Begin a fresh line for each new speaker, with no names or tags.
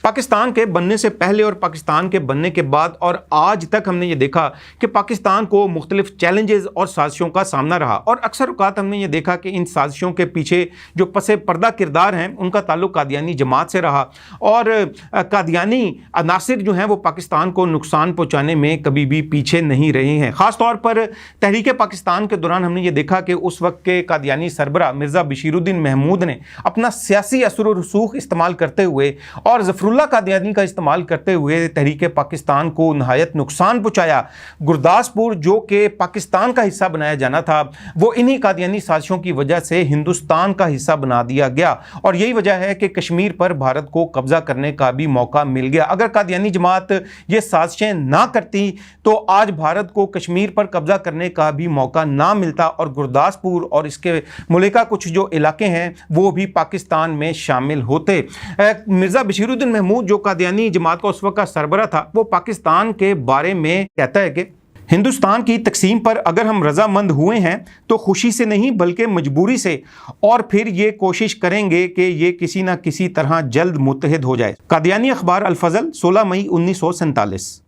पाकिस्तान के बनने से पहले और पाकिस्तान के बनने के बाद और आज तक हमने ये देखा कि पाकिस्तान को मुख्तलिफ चैलेंजेस और साजिशों का सामना रहा, और अक्सर औक़ात हमने ये देखा कि इन साजिशों के पीछे जो पसे पर्दा किरदार हैं उनका ताल्लुक कादियानी जमात से रहा, और कादियानी अनासिर जो हैं वो पाकिस्तान को नुकसान पहुँचाने में कभी भी पीछे नहीं रहे हैं। ख़ास तौर पर तहरीक पाकिस्तान के दौरान हमने ये देखा कि उस वक्त के कादियानी सरबरा मिर्ज़ा बशीरुद्दीन महमूद ने अपना सियासी असर और रसूख इस्तेमाल करते हुए और ज़फ़रुल्लाह कादियानी का इस्तेमाल करते हुए तहरीक पाकिस्तान को नहायत नुकसान पहुँचाया। गुरदासपुर जो कि पाकिस्तान का हिस्सा बनाया जाना था वो इन्हीं कादियानी साजिशों की वजह से हिंदुस्तान का हिस्सा बना दिया गया, और यही वजह है कि कश्मीर पर भारत को कब्जा करने का भी मौका मिल गया। अगर कादियानी जमात ये साजिशें ना करती तो आज भारत को कश्मीर पर कब्जा करने का भी मौका ना मिलता, और गुरदासपुर और इसके मुल्का कुछ जो इलाके हैं वो भी पाकिस्तान में शामिल होते। मिर्ज़ा बशीरुद्दीन महमूद जो कादियानी जमात का उस वक्त का सरबरा था वो पाकिस्तान के बारे में कहता है कि हिंदुस्तान की तकसीम पर अगर हम रजामंद हुए हैं तो खुशी से नहीं बल्कि मजबूरी से, और फिर ये कोशिश करेंगे कि ये किसी ना किसी तरह जल्द मुत्तहिद हो जाए। कादियानी अखबार अल फजल 16 मई 1947।